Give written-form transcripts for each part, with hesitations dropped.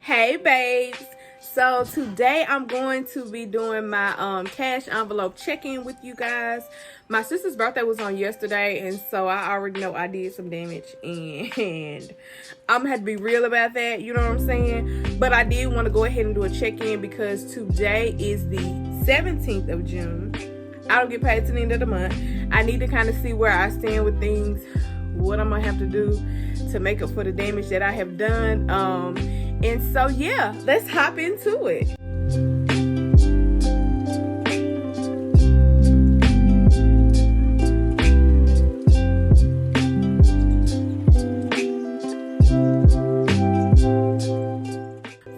Hey babes, so today I'm going to be doing my cash envelope check-in with you guys. My sister's birthday was on yesterday, and so I already know I did some damage, and I'm gonna have to be real about that, you know what I'm saying? But I did want to go ahead and do a check-in because today is the 17th of June. I don't get paid to the end of the month. I need to kind of see where I stand with things, what I'm gonna have to do to make up for the damage that I have done. And so yeah, let's hop into it.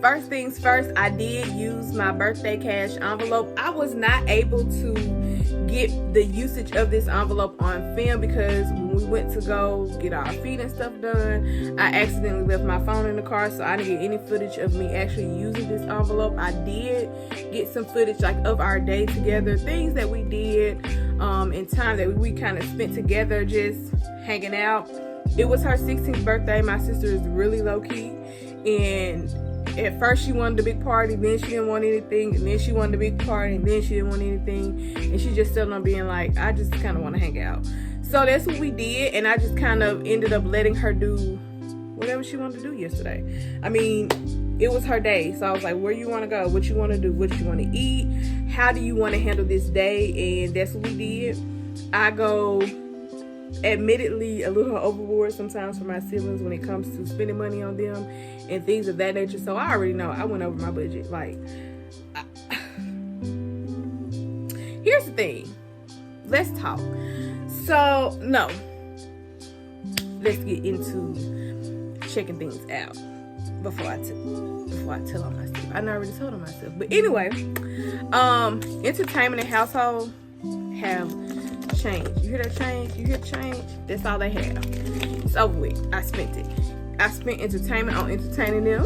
First things first, I did use my birthday cash envelope. I was not able to get the usage of this envelope on film because when we went to go get our feet and stuff done, I accidentally left my phone in the car, so I didn't get any footage of me actually using this envelope. I did get some footage like of our day together, things that we did, and time that we kind of spent together just hanging out. It was her 16th birthday. My sister is really low-key, and at first she wanted a big party, then she didn't want anything, and then she wanted a big party, and then she didn't want anything, and she just still on being like, I just kind of want to hang out. So that's what we did, and I just kind of ended up letting her do whatever she wanted to do yesterday. I mean, it was her day, so I was like, where you want to go, what you want to do, what you want to eat, how do you want to handle this day, and that's what we did. I go admittedly a little overboard sometimes for my siblings when it comes to spending money on them and things of that nature, so I already know I went over my budget. Like, here's the thing, let's talk. So no, let's get into checking things out before I tell on myself. I know I already told on myself, but anyway, entertainment and household have change. You hear that change? You hear change? That's all they have. It's over with. I spent it. I spent entertainment on entertaining them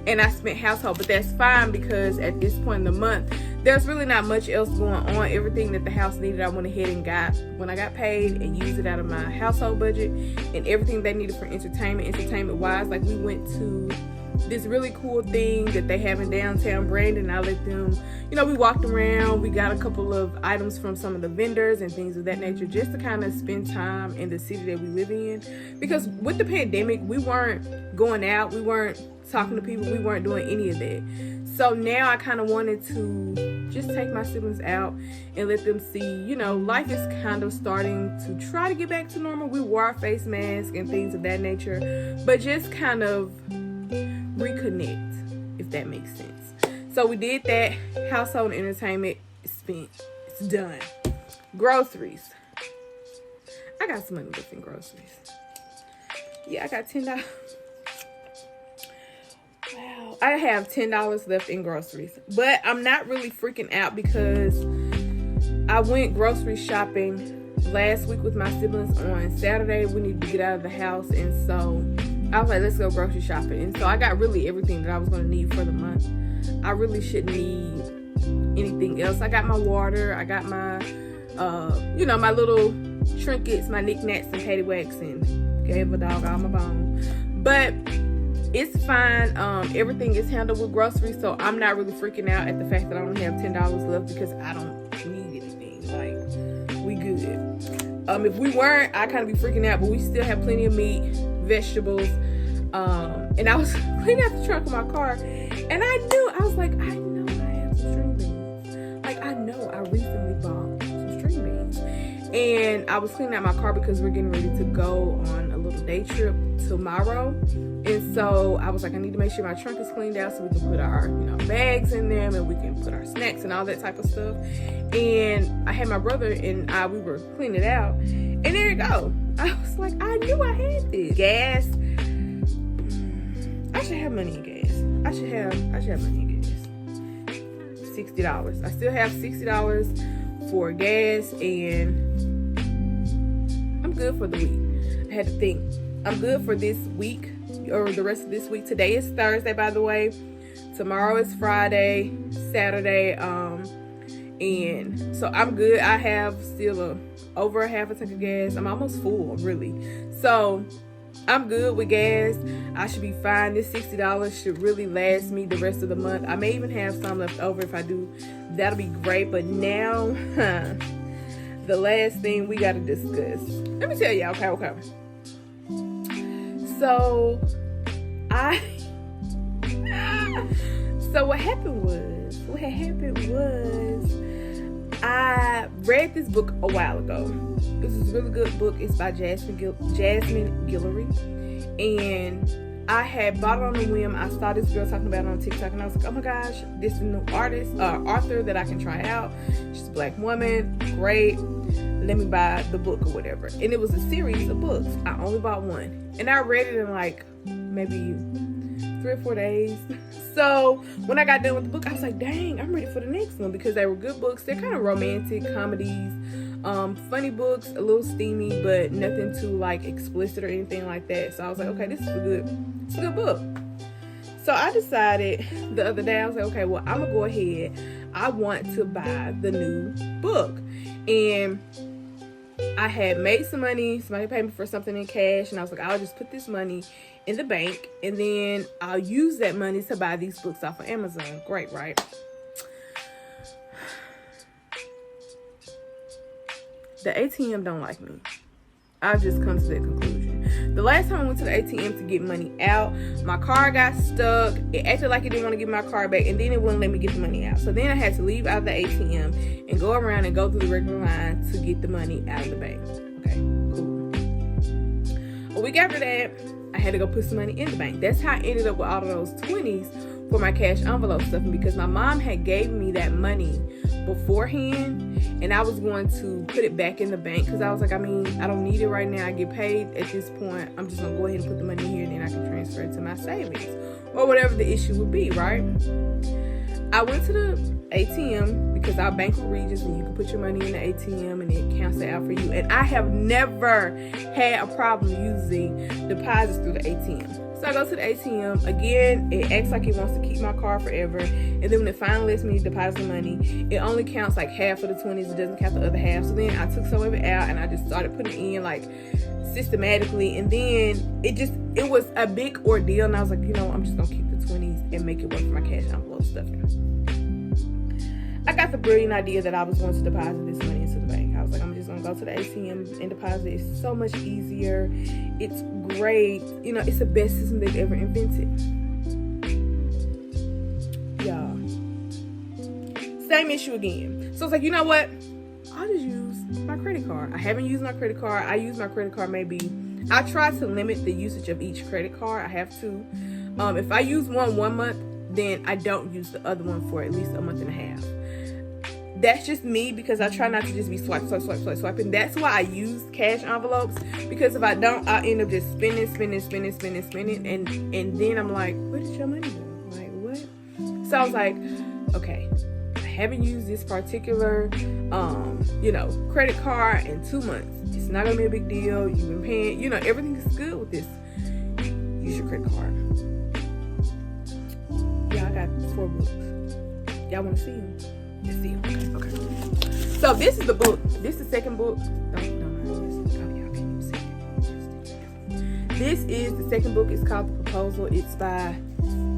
and I spent household, but that's fine because at this point in the month there's really not much else going on. Everything that the house needed I went ahead and got when I got paid and used it out of my household budget, and everything they needed for entertainment wise, like we went to this really cool thing that they have in downtown Brandon. I let them, we walked around, we got a couple of items from some of the vendors and things of that nature just to kind of spend time in the city that we live in, because with the pandemic we weren't going out, we weren't talking to people, we weren't doing any of that. So now I kind of wanted to just take my siblings out and let them see, life is kind of starting to try to get back to normal. We wore our face masks and things of that nature, but just kind of reconnect, if that makes sense. So we did that. Household and entertainment is spent. It's done. Groceries. I got some money left in groceries. Yeah, I got $10. Wow. I have $10 left in groceries. But I'm not really freaking out because I went grocery shopping last week with my siblings on Saturday. We needed to get out of the house, and so I was like, let's go grocery shopping. And so I got really everything that I was going to need for the month. I really shouldn't need anything else. I got my water. I got my, my little trinkets, my knickknacks and paddywhacks, and gave a dog all my bone. But it's fine. Everything is handled with groceries, so I'm not really freaking out at the fact that I only have $10 left because I don't need anything. Like, we good. If we weren't, I'd kind of be freaking out, but we still have plenty of meat, vegetables, and I was cleaning out the trunk of my car, and I was like, I know I have some string beans. Like, I know I recently bought some string beans, and I was cleaning out my car because we're getting ready to go on a little day trip tomorrow, and so I was like, I need to make sure my trunk is cleaned out so we can put our bags in them and we can put our snacks and all that type of stuff. And I had my brother and we were cleaning it out, and there you go. I was like, I knew I had this. Gas. I should have money in gas. I should have money in gas. $60. I still have $60 for gas, and I'm good for the week. I had to think. I'm good for this week, or the rest of this week. Today is Thursday, by the way. Tomorrow is Friday, Saturday, and so I'm good. I have still over a half a tank of gas. I'm almost full, really. So I'm good with gas. I should be fine. This $60 should really last me the rest of the month. I may even have some left over. If I do, that'll be great. But now, the last thing we got to discuss. Let me tell y'all, okay. So, what happened was, I read this book a while ago. This is a really good book. It's by Jasmine Guillory. And I had bought it on a whim. I saw this girl talking about it on TikTok, and I was like, oh my gosh, this is a new author that I can try out. She's a black woman. Great. Let me buy the book or whatever. And it was a series of books. I only bought one. And I read it in like maybe 3 or 4 days. So when I got done with the book, I was like, dang, I'm ready for the next one, because they were good books. They're kind of romantic comedies, funny books, a little steamy, but nothing too like explicit or anything like that. So I was like, okay, this is a good book. So I decided the other day, I was like, okay, well, I'm gonna go ahead. I want to buy the new book. And I had made some money. Somebody paid me for something in cash, and I was like, I'll just put this money in the bank, and then I'll use that money to buy these books off of Amazon. Great, right? The ATM don't like me. I've just come to that conclusion. The last time I went to the ATM to get money out, my car got stuck. It acted like it didn't want to give my car back, and then it wouldn't let me get the money out. So then I had to leave out of the ATM and go around and go through the regular line to get the money out of the bank. Okay, cool. A week after that, I had to go put some money in the bank. That's how I ended up with all of those 20s for my cash envelope stuff. And because my mom had gave me that money beforehand, and I was going to put it back in the bank, because I was like, I don't need it right now. I get paid at this point. I'm just going to go ahead and put the money here, and then I can transfer it to my savings or whatever the issue would be, right? I went to the ATM because our bank with Regis, and you can put your money in the ATM and it counts it out for you. And I have never had a problem using deposits through the ATM. So I go to the ATM. Again, it acts like it wants to keep my car forever. And then when it finally lets me deposit the money, it only counts like half of the 20s. It doesn't count the other half. So then I took some of it out, and I just started putting it in like systematically. And then it was a big ordeal. And I was like, I'm just going to keep the 20s and make it work for my cash envelope stuffing. I got the brilliant idea that I was going to deposit this money into the bank. I was like, I'm just going to go to the ATM and deposit. It's so much easier. It's great. It's the best system they've ever invented. Y'all. Same issue again. So it's like, you know what? I'll just use my credit card. I haven't used my credit card. I use my credit card I try to limit the usage of each credit card. I have to. If I use one month, then I don't use the other one for at least a month and a half. That's just me, because I try not to just be swiping. That's why I use cash envelopes, because if I don't, I'll end up just spending. And then I'm like, where did your money go? Like, what? So I was like, okay, I haven't used this particular, credit card in 2 months. It's not going to be a big deal. You've been paying, everything is good with this. Use your credit card. Yeah, I got 4 books. Y'all want to see them? Let's see them. Okay. So this is the book. This is the second book. Don't mind this. Oh, y'all can't even see it. This is the second book. It's called The Proposal. It's by,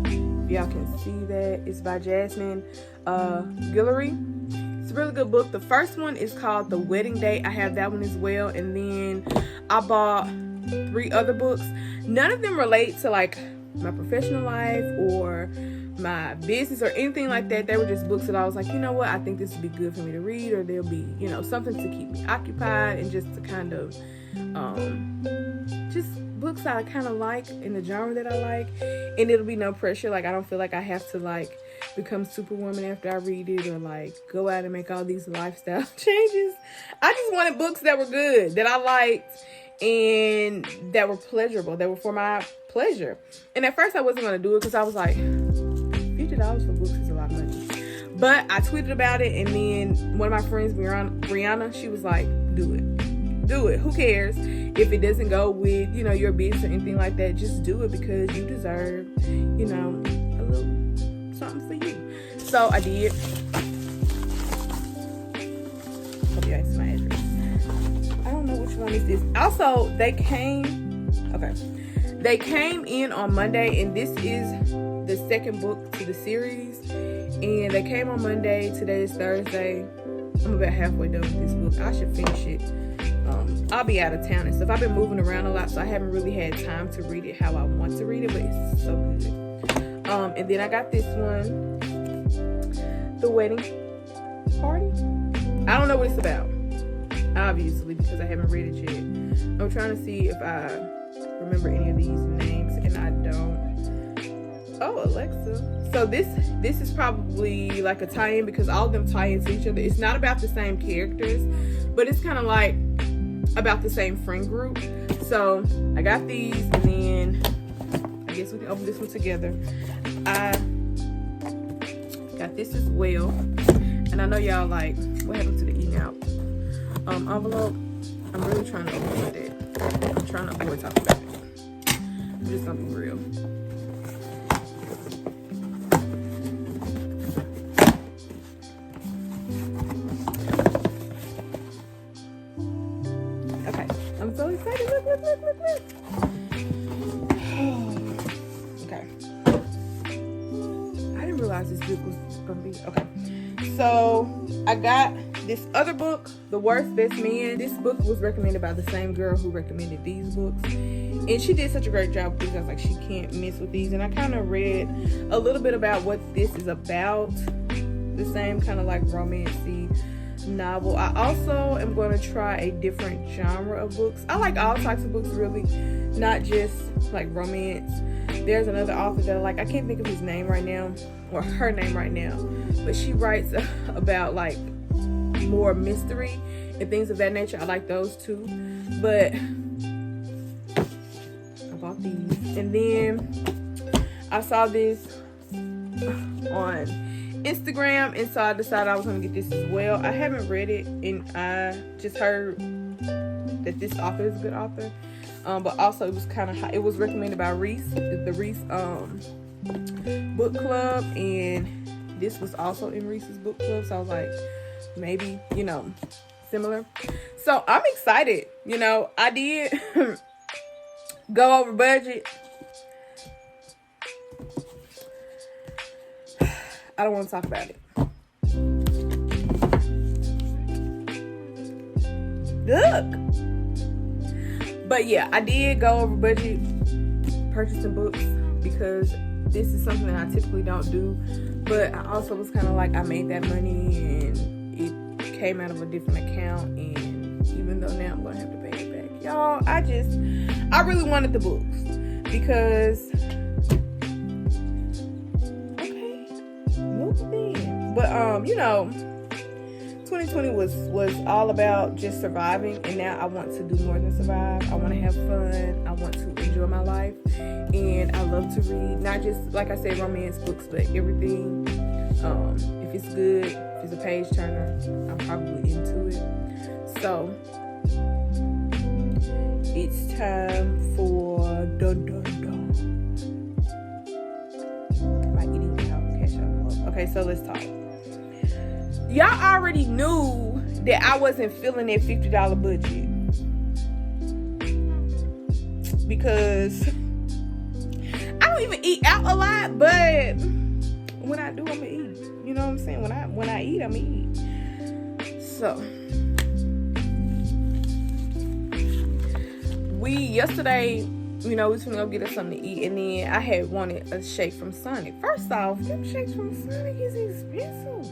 if y'all can see that, it's by Jasmine Guillory. It's a really good book. The first one is called The Wedding Date. I have that one as well. And then I bought 3 other books. None of them relate to like my professional life or my business or anything like that. They were just books that I was like, you know what, I think this would be good for me to read, or there'll be, something to keep me occupied, and just to kind of just books that I kind of like in the genre that I like. And it'll be no pressure. Like, I don't feel like I have to like become Superwoman after I read it, or like go out and make all these lifestyle changes. I just wanted books that were good, that I liked, and that were pleasurable, that were for my pleasure. And at first I wasn't going to do it, because I was like, $50 for books is a lot of money. But I tweeted about it, and then one of my friends, Brianna, she was like, do it. Who cares if it doesn't go with, your business or anything like that? Just do it, because you deserve, a little something for you. So I did. Hope you guys see my address. I don't know which one is this. Also, they came. Okay. They came in on Monday, and this is the second book to the series. And they came on Monday. Today is Thursday. I'm about halfway done with this book. I should finish it. I'll be out of town and stuff. I've been moving around a lot, so I haven't really had time to read it how I want to read it, but it's so good. And then I got this one, The Wedding Party. I don't know what it's about, obviously, because I haven't read it yet. I'm trying to see if I remember any of these names, and I don't. Oh, Alexa. So this is probably like a tie-in, because all of them tie into each other. It's not about the same characters, but it's kind of like about the same friend group. So I got these, and then I guess we can open this one together. I got this as well, and I know y'all like, what happened to the eating out envelope? I'm really trying to avoid it. I'm trying to avoid talking about it. I'm just gonna be real. Okay, I'm so excited. Look. Okay. I didn't realize this book was gonna be okay. So I got this other book, The Worst Best Man. This book was recommended by the same girl who recommended these books, and she did such a great job with these. I was like, she can't miss with these. And I kind of read a little bit about what this is about. The same kind of like romance-y novel. I also am going to try a different genre of books. I like all types of books, really, not just like romance. There's another author that I like. I can't think of his name right now, or her name right now, but she writes about like more mystery and things of that nature. I like those too. But I bought these, and then I saw this on Instagram, and so I decided I was going to get this as well. I haven't read it, and I just heard that this author is a good author. But also it was kind of hot. It was recommended by Reese, the Reese book club, and this was also in Reese's book club. So I was like, maybe, you know, similar. So I'm excited. You know, I did go over budget. I don't want to talk about it. Look. But yeah, I did go over budget purchasing books, because this is something that I typically don't do. But I also was kind of like, I made that money and it came out of a different account, and even though now I'm going to have to pay it back. Y'all, I really wanted the books, because but you know, 2020 was all about just surviving, and now I want to do more than survive. I want to have fun. I want to enjoy my life, and I love to read, not just, like I said, romance books, but everything. If it's good, if it's a page turner, I'm probably into it. So it's time for dun dun dun. My eating out, cash out. Okay, so let's talk. Y'all already knew that I wasn't feeling that $50 budget, because I don't even eat out a lot, but when I do, I'm gonna eat. You know what I'm saying? When I eat, I'm gonna eat. So yesterday, you know, we was gonna go get us something to eat, and then I had wanted a shake from Sonic. First off, them shakes from Sonic is expensive.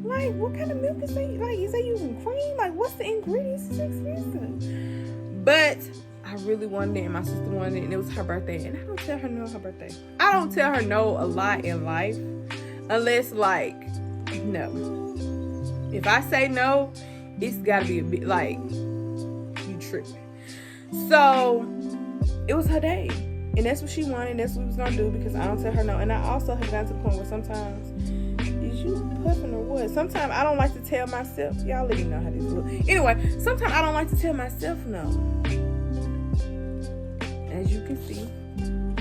Like, what kind of milk is they? Like, is they using cream? Like, what's the ingredients? It's expensive. But I really wanted it, and my sister wanted it, and it was her birthday. And I don't tell her no her birthday. I don't tell her no a lot in life, unless, like, no. If I say no, it's gotta be a bit like, you tripping. So it was her day, and that's what she wanted, and that's what we was gonna do, because I don't tell her no. And I also have gotten to the point where sometimes, is you puffing or what? Sometimes I don't like to tell myself. Y'all let me know how this looks. Anyway, sometimes I don't like to tell myself no. As you can see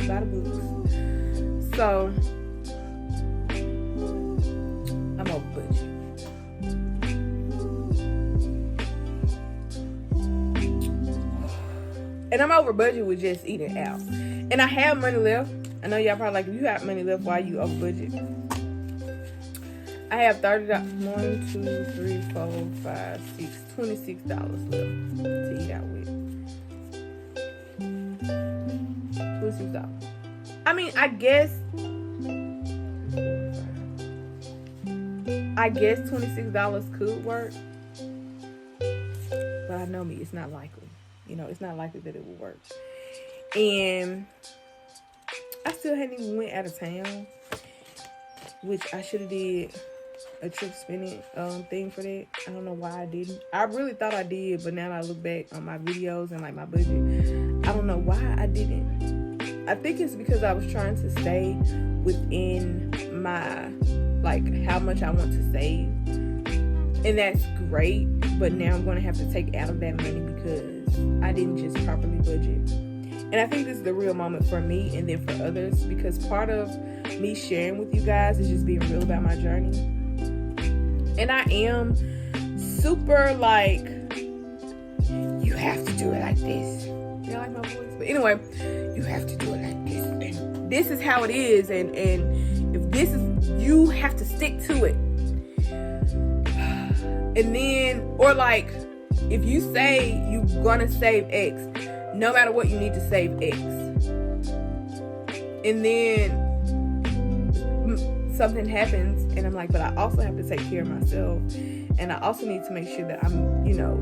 by the books. So I'm over budget. And I'm over budget with just eating out. And I have money left. I know y'all probably like, if you have money left, why you over budget? I have $30. $26 left to eat out with. $26. I mean, I guess $26 could work. But I know me, it's not likely. You know, it's not likely that it will work. And I still hadn't even went out of town, which I should have did a trip spending thing for that. I don't know why I didn't. I really thought I did, but now that I look back on my videos and like my budget, I don't know why I didn't. I think it's because I was trying to stay within my, like, how much I want to save. And that's great, but now I'm going to have to take out of that money because I didn't just properly budget. And I think this is the real moment for me and then for others, because part of me sharing with you guys is just being real about my journey. And I am super like, you have to do it like this. Y'all like my voice? But anyway, you have to do it like this. And this is how it is. And if this is, you have to stick to it. And then, or like, if you say you're gonna save X, no matter what, you need to save X. And then something happens and I'm like, but I also have to take care of myself. And I also need to make sure that I'm, you know,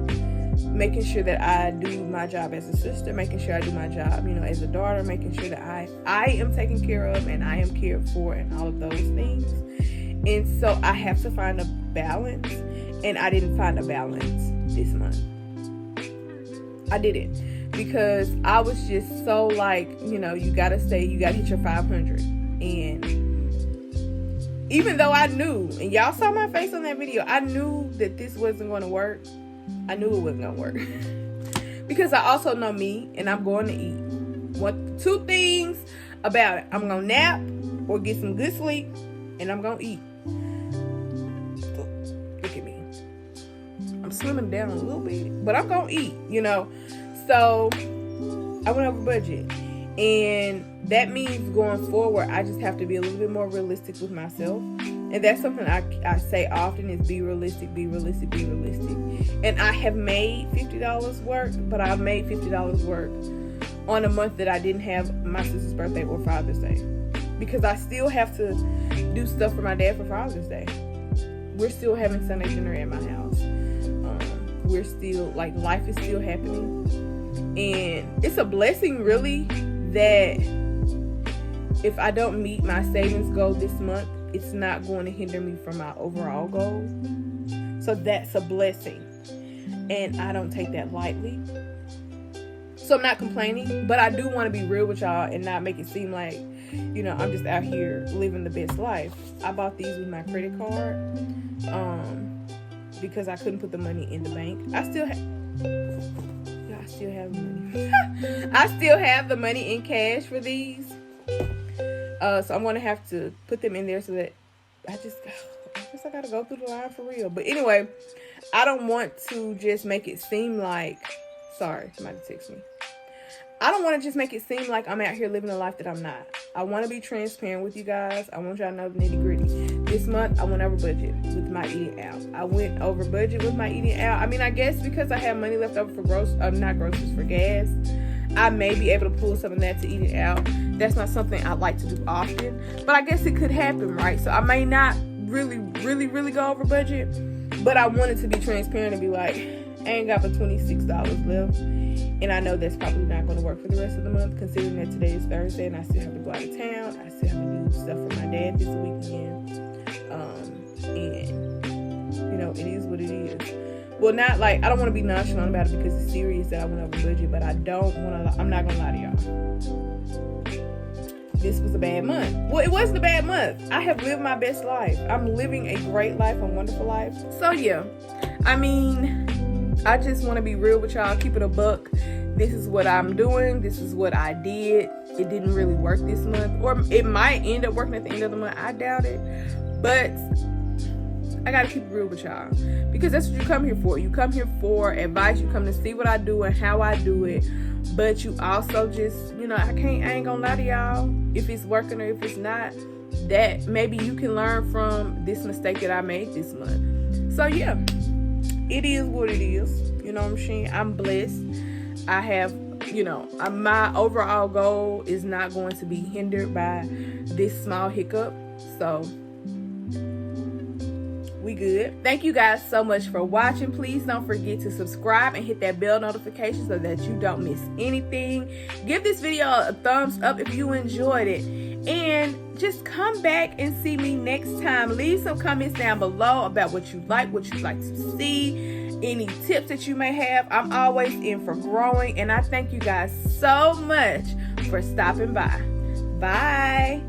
making sure that I do my job as a sister, making sure I do my job, you know, as a daughter, making sure that I am taken care of and I am cared for and all of those things. And so I have to find a balance. And I didn't find a balance this month. I didn't. Because I was just so like, you know, you gotta hit your 500. And even though I knew, and y'all saw my face on that video, I knew that this wasn't going to work. I knew it wasn't going to work. Because I also know me, and I'm going to eat. Two things about it. I'm going to nap or get some good sleep, and I'm going to eat. Look at me. I'm slimming down a little bit, but I'm going to eat, you know. So I went over budget, and that means going forward, I just have to be a little bit more realistic with myself. And that's something I say often is be realistic, be realistic, be realistic. And I have made $50 work, but I've made $50 work on a month that I didn't have my sister's birthday or Father's Day. Because I still have to do stuff for my dad for Father's Day. We're still having Sunday dinner at my house. We're still, like, life is still happening. And it's a blessing, really, that if I don't meet my savings goal this month, it's not going to hinder me from my overall goal. So that's a blessing. And I don't take that lightly. So I'm not complaining, but I do want to be real with y'all and not make it seem like, you know, I'm just out here living the best life. I bought these with my credit card because I couldn't put the money in the bank. I still have money. I still have the money in cash for these. So I'm going to have to put them in there so that I guess I got to go through the line for real. But anyway, I don't want to just make it seem like, sorry, somebody text me. I don't want to just make it seem like I'm out here living a life that I'm not. I want to be transparent with you guys. I want y'all to know the nitty gritty. This month, I went over budget with my eating out. I went over budget with my eating out. I mean, I guess because I have money left over for not groceries, for gas, I may be able to pull some of that to eat it out. That's not something I like to do often, but I guess it could happen, right? So I may not really go over budget, but I wanted to be transparent and be like, I ain't got but $26 left. And I know that's probably not going to work for the rest of the month, considering that today is Thursday and I still have to go out of town. I still have to do stuff for my dad this weekend. And, you know, it is what it is. Well, not like, I don't want to be nonchalant about it because it's serious that I went over budget, but I'm not going to lie to y'all. This was a bad month. Well, it wasn't a bad month. I have lived my best life. I'm living a great life, a wonderful life. So, yeah. I mean, I just want to be real with y'all, keep it a buck. This is what I'm doing. This is what I did. It didn't really work this month. Or it might end up working at the end of the month. I doubt it. But I got to keep it real with y'all. Because that's what you come here for. You come here for advice. You come to see what I do and how I do it. But you also just, I ain't gonna lie to y'all, if it's working or if it's not, that maybe you can learn from this mistake that I made this month. So yeah, it is what it is. You know what I'm saying? I'm blessed. I have, my overall goal is not going to be hindered by this small hiccup. So we good. Thank you guys so much for watching. Please don't forget to subscribe and hit that bell notification so that you don't miss anything. Give this video a thumbs up if you enjoyed it. And just come back and see me next time. Leave some comments down below about what you like to see, any tips that you may have. I'm always in for growing, and I thank you guys so much for stopping by. Bye.